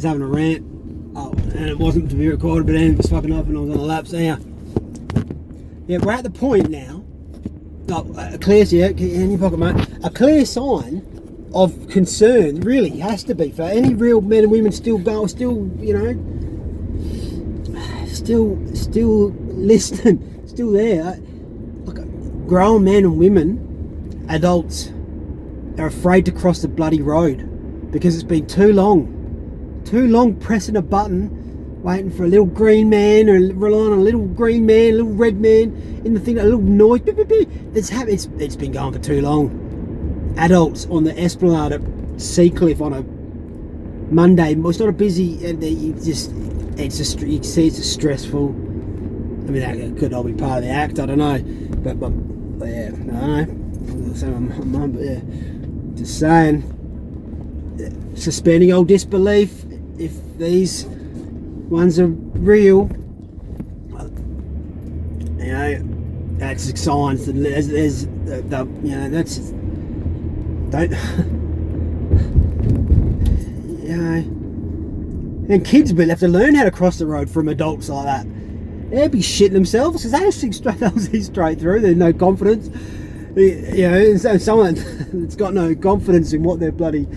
having a rant. Oh, and it wasn't to be recorded, but then it was fucking up and I was on a lap. So yeah, we're at the point now. A clear, in your pocket, mate. A clear sign of concern really has to be for any real men and women still listening, still there. Look, grown men and women, adults, are afraid to cross the bloody road because it's been too long pressing a button, waiting for a little green man, or relying on a little green man, a little red man in the thing, a little noise. It's been going for too long. Adults on the Esplanade at Seacliff on a Monday. It's not a busy, and you can see it's stressful. I mean, that could all be part of the act. I don't know, but yeah, I don't know. But yeah, just saying, suspending all disbelief. If these ones are real, you know, that's signs that there's that's don't you know. And kids will have to learn how to cross the road from adults like that. They'll be shitting themselves because they see straight through. There's no confidence, you know. And so someone that's got no confidence in what they're bloody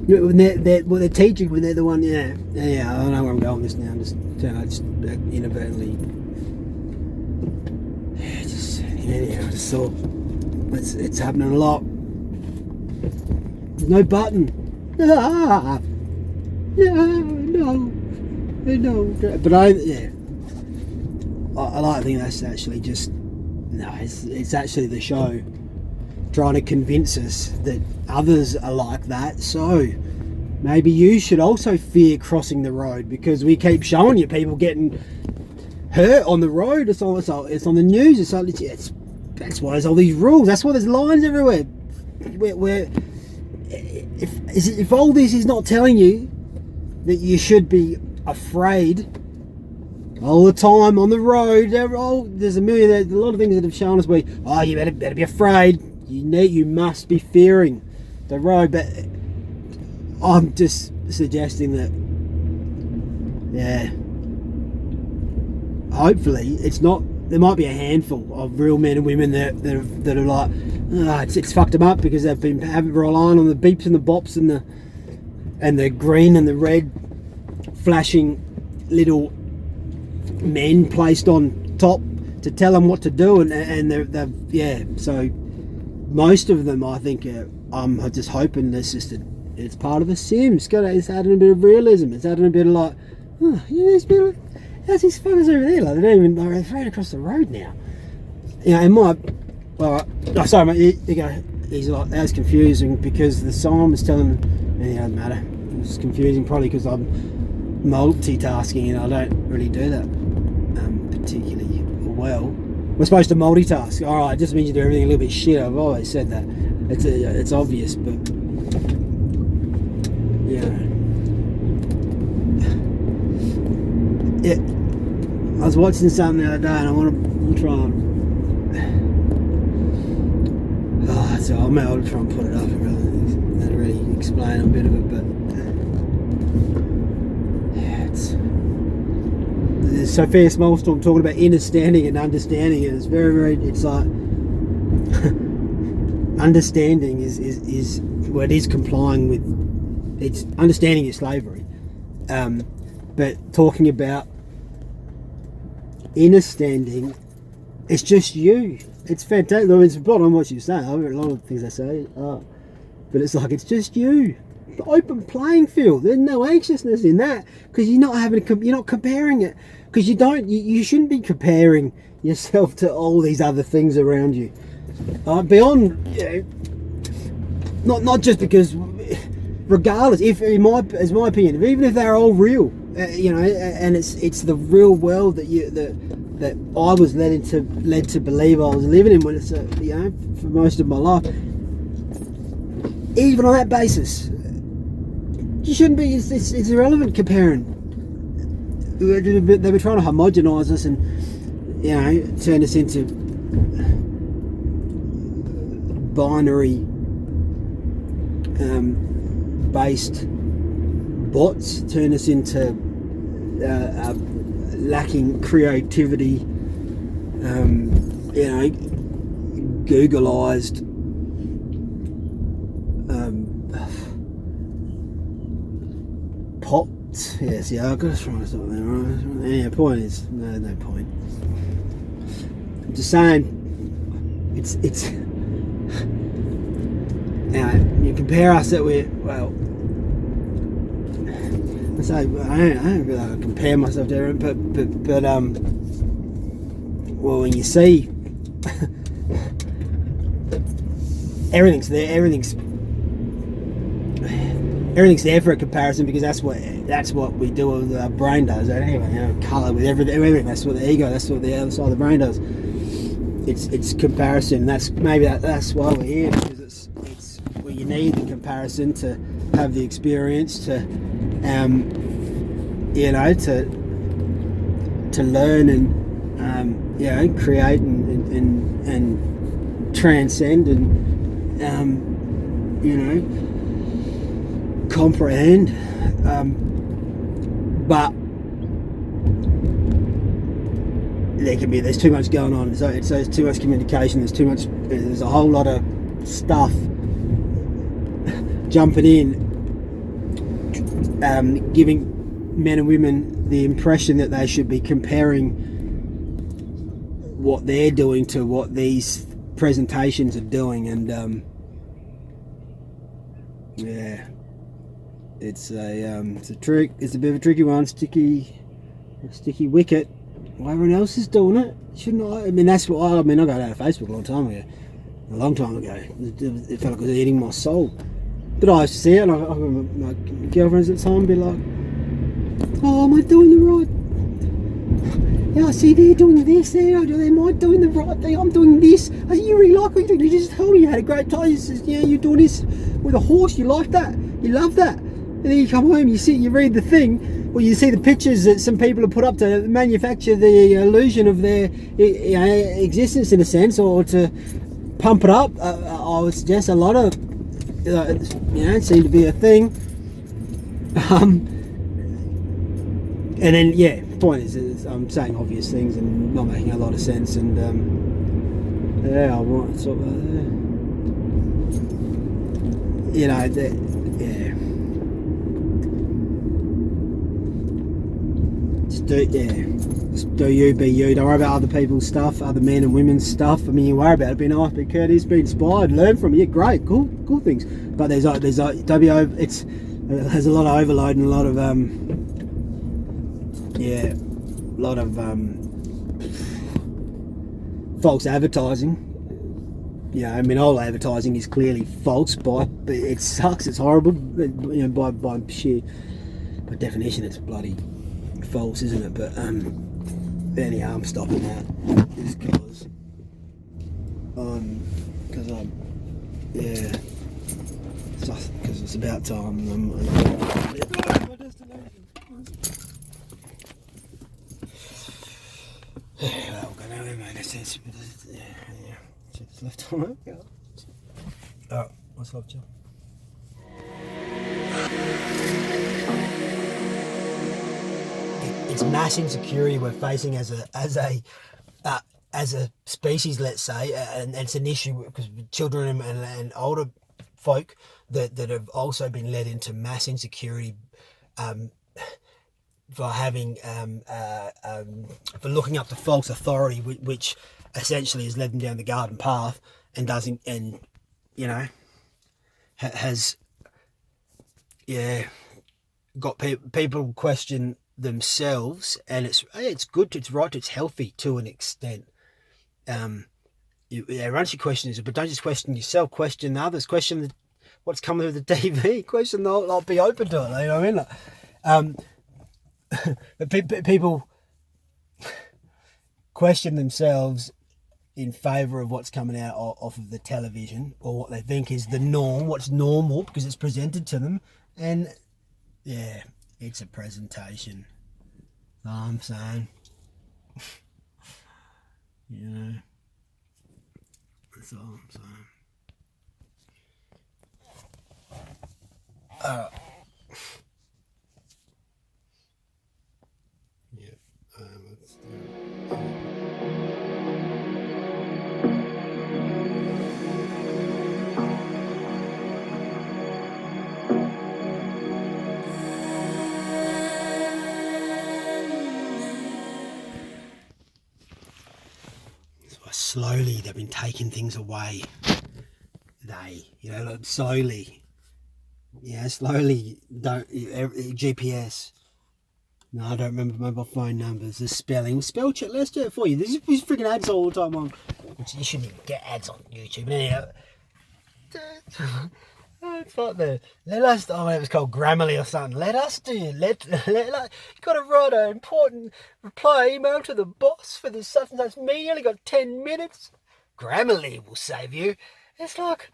when they're teaching, when they're the one. Yeah. I don't know where I'm going with this now. Just inadvertently. I just thought it's happening a lot. There's no button. No. But I like to think that's actually just it's actually the show trying to convince us that others are like that. So maybe you should also fear crossing the road, because we keep showing you people getting hurt on the road. It's on the news. That's why there's all these rules. That's why there's lines everywhere. If all this is not telling you that you should be afraid all the time on the road, there's a lot of things that have shown us you better be afraid. You must be fearing the road. But I'm just suggesting that, hopefully it's not. There might be a handful of real men and women that are like, it's fucked them up because they've been relying on the beeps and the bops and the green and the red flashing little men placed on top to tell them what to do, and they've so most of them, I think, I'm just hoping it's part of a sim. It's adding a bit of realism. It's adding a bit of like, these people, how's these fuckers over there? Like, they're afraid to cross the road now. You know, sorry mate, he's like, that's confusing because the song was telling, it doesn't matter. It's confusing probably because I'm multitasking and I don't really do that particularly well. We're supposed to multitask. Alright, it just means you do everything a little bit shit. I've always said that. It's obvious, but I was watching something the other day and I want to try and I'll try and put it up and really explain a bit of it, but there's Sophia Smallstorm talking about understanding, and it's very, very, it's like understanding is it is complying with, it's understanding is slavery, but talking about understanding, it's just you. It's fantastic. I mean, it's spot on what you say. A lot of things I say are, but it's like, it's just you. The open playing field. There's no anxiousness in that because you're not comparing it, because you shouldn't be comparing yourself to all these other things around you. Beyond, not just because, regardless, as my opinion, even if they're all real, and it's the real world that I was led to believe I was living in when it's for most of my life. Even on that basis, you shouldn't be. It's irrelevant comparing. They were trying to homogenise us and turn us into binary based bots, turn us into lacking creativity, Googleized pots. Yes, yeah, I've got to try something there. Right? Yeah, point is, no point. I'm just saying, it's you compare us that we're, well, I say, I don't really like to compare myself to everyone, but well, when you see everything's there for a comparison, because that's what we do with our brain does. Anyway, colour with everything. That's what the ego. That's what the other side of the brain does. It's comparison. That's why we're here, because it's well, you need the comparison to have the experience to to learn and create and transcend and comprehend, but there's too much going on, so there's too much communication, there's a whole lot of stuff jumping in, giving men and women the impression that they should be comparing what they're doing to what these presentations are doing, and it's a trick. It's a bit of a tricky one, sticky wicket. Well, everyone else is doing it, shouldn't I? I mean, that's what I got out of Facebook a long time ago. It felt like it was eating my soul. But I used to see it, and I remember my girlfriends at the time be like, "Oh, am I doing the right? Yeah, I see they're doing this. Am I doing the right thing? I'm doing this. I said, you really like what you're doing. You just told me you had a great time. You said, you're doing this with a horse. You like that. You love that. And then you come home, you read the thing, or you see the pictures that some people have put up to manufacture the illusion of their existence, in a sense, or to pump it up. I would suggest a lot of, it seemed to be a thing. And then, the point is I'm saying obvious things and not making a lot of sense, and I want to sort of, just do you, be you. Don't worry about other people's stuff, other men and women's stuff. I mean, you worry about it, be nice, be courteous, be inspired, learn from it. Great, cool things. But there's a lot of overload and a lot of false advertising. I mean, all advertising is clearly false, but it sucks. It's horrible. By definition, it's bloody false, isn't it? But anyhow, I'm stopping that because it's about time. My destination. Well, going to make a sense. It's left on it. Yeah. Oh, what's up, Joe? It's mass insecurity we're facing as a species, let's say, and it's an issue because children and older folk that have also been led into mass insecurity for having for looking up to false authority, which essentially has led them down the garden path and doesn't, and has got people question themselves, and it's good, it's right, it's healthy to an extent. Once you question yourself, but don't just question yourself, question others, question what's coming through the TV, question I'll be open to it. You know what I mean? But people question themselves in favour of what's coming out off of the television, or what they think is the norm, what's normal because it's presented to them, and it's a presentation. That's all I'm saying. That's all I'm saying. slowly they've been taking things away. Like slowly. Yeah, slowly. GPS. No, I don't remember mobile phone numbers. The spelling. Spell check. Let's do it for you. There's freaking ads all the time on. Which you shouldn't even get ads on YouTube. But anyhow, it's like let us. Oh, it was called Grammarly or something. Let us do it. You got to write an important reply email to the boss for this such and such meeting. You only got 10 minutes. Grammarly will save you. It's like.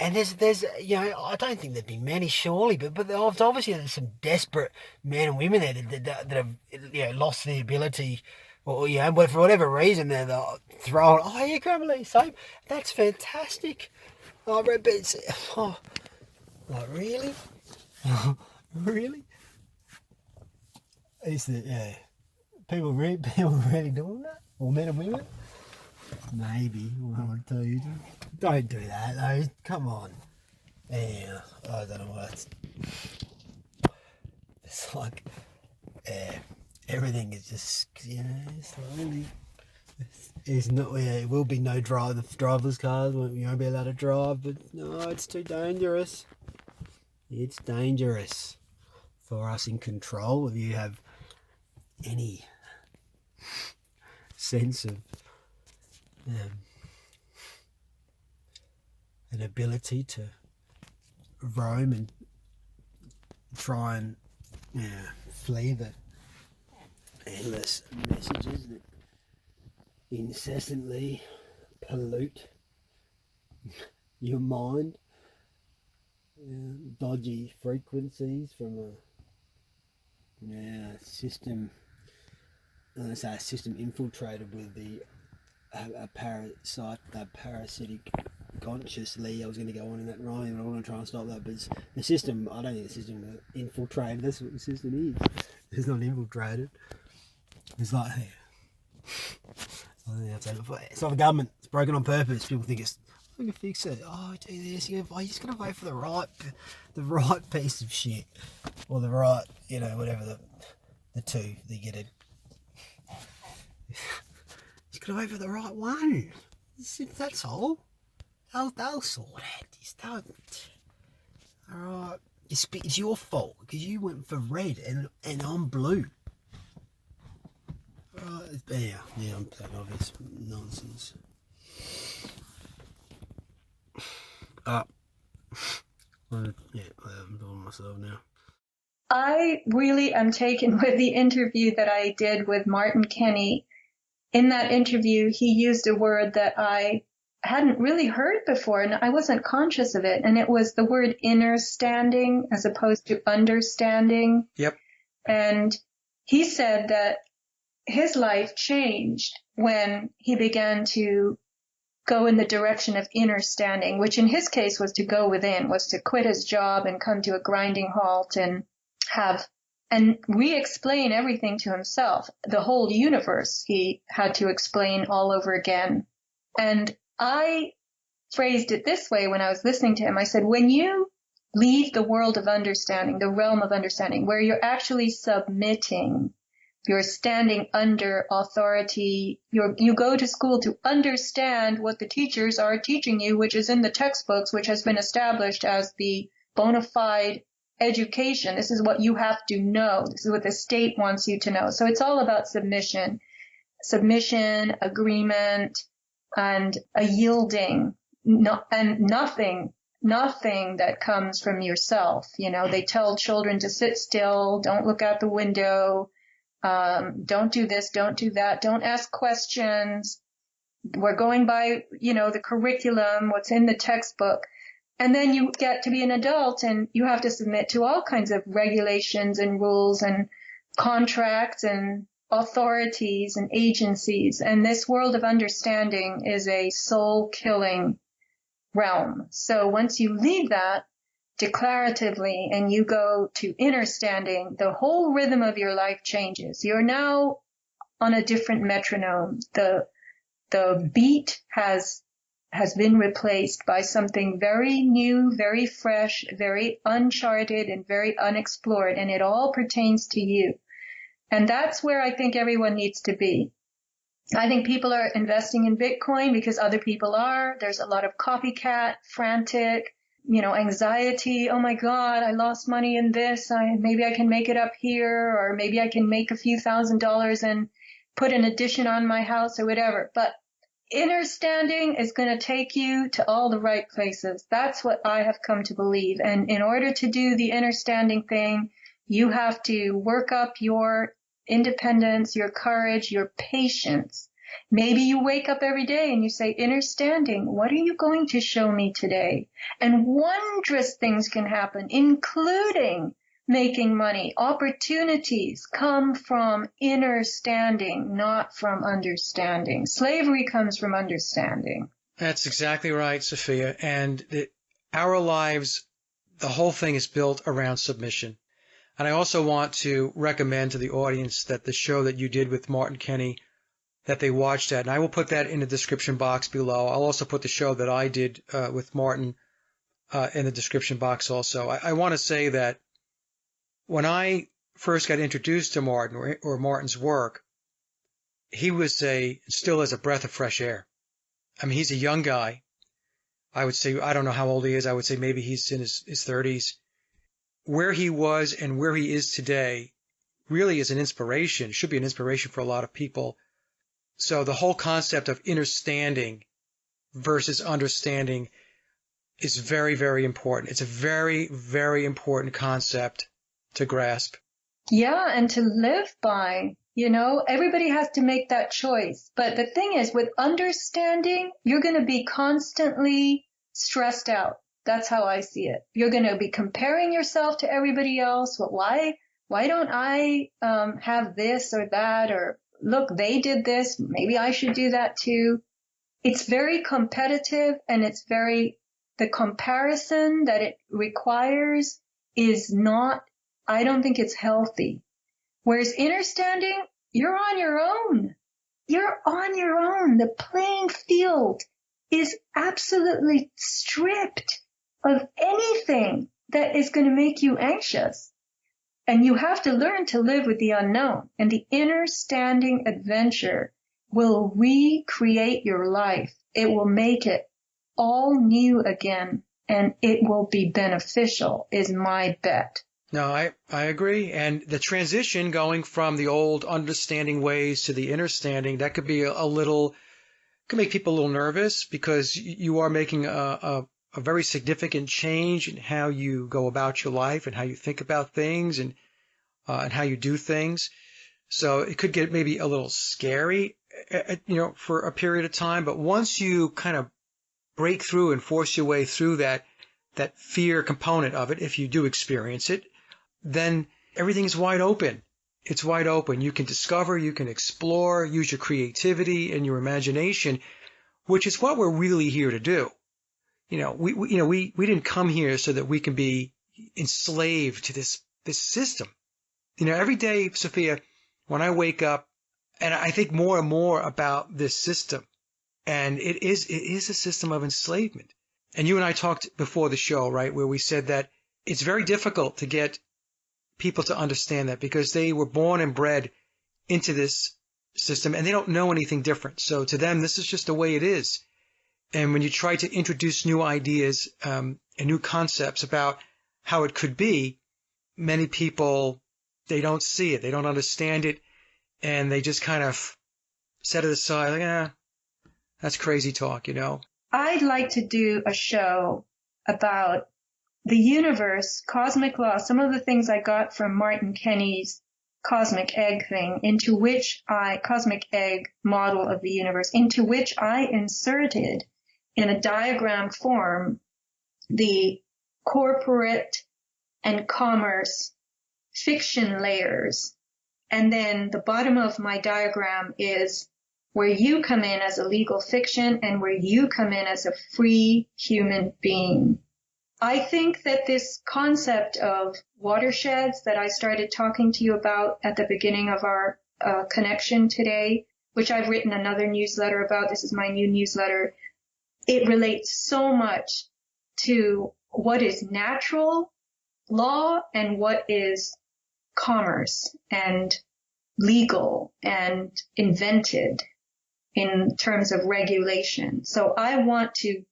And there's I don't think there'd be many surely, but obviously there's some desperate men and women there that have lost the ability, or but for whatever reason they're thrown. Oh yeah, Grammarly, same. That's fantastic. I read, but it's like really, really. Is that people really doing that, or men and women? Maybe. Well, I'll tell you. Don't do that, though. Come on. Yeah, I don't know what it's like. Everything is just, it's really. It's not. It will be no driverless cars. You won't be allowed to drive, but no, it's too dangerous. It's dangerous for us in control. If you have any sense of an ability to roam and try and flee the endless messages that incessantly pollute your mind, dodgy frequencies from a system. I say a system infiltrated with a parasitic consciously. I was going to go on in that rhyme, but I want to try and stop that. But the system, I don't think the system was infiltrated. That's what the system is. It's not infiltrated. It's like, hey, I think that's it. It's not the government. It's broken on purpose. People think it's, we can fix it. Oh, do this. You just got to wait for the right piece of shit, or the right, whatever the two they get it. Just got to wait for the right one. That's all. They'll sort it. Just don't. All right. It's your fault because you went for red and I'm blue. Yeah, I'm playing obvious nonsense. I'm doing myself now. I really am taken with the interview that I did with Martin Kenny. In that interview, he used a word that I hadn't really heard before, and I wasn't conscious of it. And it was the word inner standing as opposed to understanding. Yep. And he said that his life changed when he began to go in the direction of inner standing, which in his case was to go within, was to quit his job and come to a grinding halt and re-explain everything to himself. The whole universe he had to explain all over again. And I phrased it this way when I was listening to him. I said, when you leave the world of understanding, the realm of understanding, where you're actually submitting, you're standing under authority, you go to school to understand what the teachers are teaching you, which is in the textbooks, which has been established as the bona fide education. This is what you have to know. This is what the state wants you to know. So it's all about submission, agreement, and a yielding, and nothing that comes from yourself. They tell children to sit still, don't look out the window, don't do this, don't do that, don't ask questions. We're going by, the curriculum, what's in the textbook. And then you get to be an adult and you have to submit to all kinds of regulations and rules and contracts and authorities and agencies. And this world of understanding is a soul-killing realm. So once you leave that declaratively and you go to inner standing, the whole rhythm of your life changes. You're now on a different metronome. The beat has been replaced by something very new, very fresh, very uncharted, and very unexplored, and it all pertains to you. And that's where I think everyone needs to be. I think people are investing in Bitcoin because other people are. There's a lot of copycat, frantic, anxiety. Oh my God, I lost money in this. Maybe I can make it up here, or maybe I can make a few $1,000s and put an addition on my house or whatever. But inner standing is going to take you to all the right places. That's what I have come to believe. And in order to do the inner standing thing, you have to work up your independence, your courage, your patience. Maybe you wake up every day and you say, inner standing, what are you going to show me today? And wondrous things can happen, including making money. Opportunities come from inner standing, not from understanding. Slavery comes from understanding. That's exactly right, Sophia. And our lives, the whole thing is built around submission. And I also want to recommend to the audience that the show that you did with Martin Kenny, that they watched that. And I will put that in the description box below. I'll also put the show that I did with Martin in the description box also. I want to say that when I first got introduced to Martin or Martin's work, he was still is a breath of fresh air. I mean, he's a young guy. I would say, I don't know how old he is. I would say maybe he's in his 30s. Where he was and where he is today really is an inspiration, should be an inspiration for a lot of people. So the whole concept of understanding versus understanding is very, very important. It's a very, very important concept to grasp. Yeah, and to live by. Everybody has to make that choice. But the thing is, with understanding, you're going to be constantly stressed out. That's how I see it. You're going to be comparing yourself to everybody else. Well, why don't I have this or that? Or look, they did this. Maybe I should do that too. It's very competitive, and the comparison that it requires is not, I don't think it's healthy. Whereas inner standing, you're on your own. You're on your own. The playing field is absolutely stripped of anything that is going to make you anxious. And you have to learn to live with the unknown. And the inner standing adventure will recreate your life. It will make it all new again, and it will be beneficial, is my bet. No, I agree. And the transition going from the old understanding ways to the understanding, that could be could make people a little nervous, because you are making a very significant change in how you go about your life and how you think about things and how you do things. So it could get maybe a little scary, for a period of time. But once you kind of break through and force your way through that fear component of it, if you do experience it, then everything's wide open. It's wide open. You can discover, you can explore, use your creativity and your imagination, which is what we're really here to do. We didn't come here so that we can be enslaved to this system. Every day, Sophia, when I wake up, and I think more and more about this system, and it is a system of enslavement. And you and I talked before the show, right, where we said that it's very difficult to get people to understand that, because they were born and bred into this system and they don't know anything different. So to them, this is just the way it is. And when you try to introduce new ideas and new concepts about how it could be, many people, they don't see it, they don't understand it, and they just kind of set it aside, like, that's crazy talk, I'd like to do a show about the universe, cosmic law, some of the things I got from Martin Kenny's cosmic egg thing, cosmic egg model of the universe, into which I inserted in a diagram form the corporate and commerce fiction layers. And then the bottom of my diagram is where you come in as a legal fiction and where you come in as a free human being. I think that this concept of watersheds that I started talking to you about at the beginning of our connection today, which I've written another newsletter about, this is my new newsletter, it relates so much to what is natural law and what is commerce and legal and invented. in terms of regulation. So I want to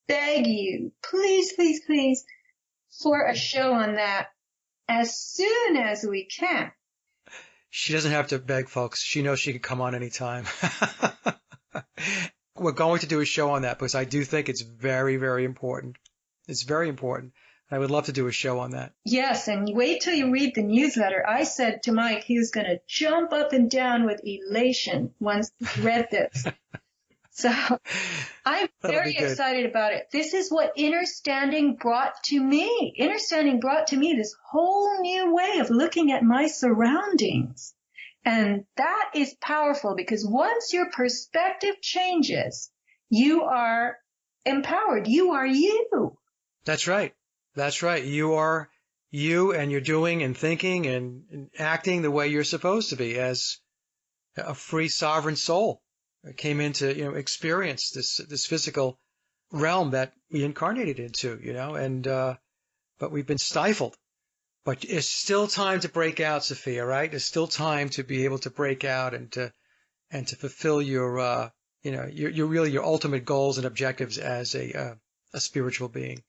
beg you, please, please, please, for a show on that as soon as we can. She doesn't have to beg, folks. She knows she can come on anytime. We're going to do a show on that because I do think it's very, very important. It's very important. I would love to do a show on that. Yes, and wait till you read the newsletter. I said to Mike he was going to jump up and down with elation once he read this. So I'm very excited about it. This is what Innerstanding brought to me. Innerstanding brought to me this whole new way of looking at my surroundings. And that is powerful because once your perspective changes, you are empowered. You are you. That's right. That's right. You are you, and you're doing and thinking and acting the way you're supposed to be as a free sovereign soul. Came into, experience this physical realm that we incarnated into, and, but we've been stifled. But it's still time to break out, Sophia, right? There's still time to be able to break out and to fulfill your, your ultimate goals and objectives as a spiritual being.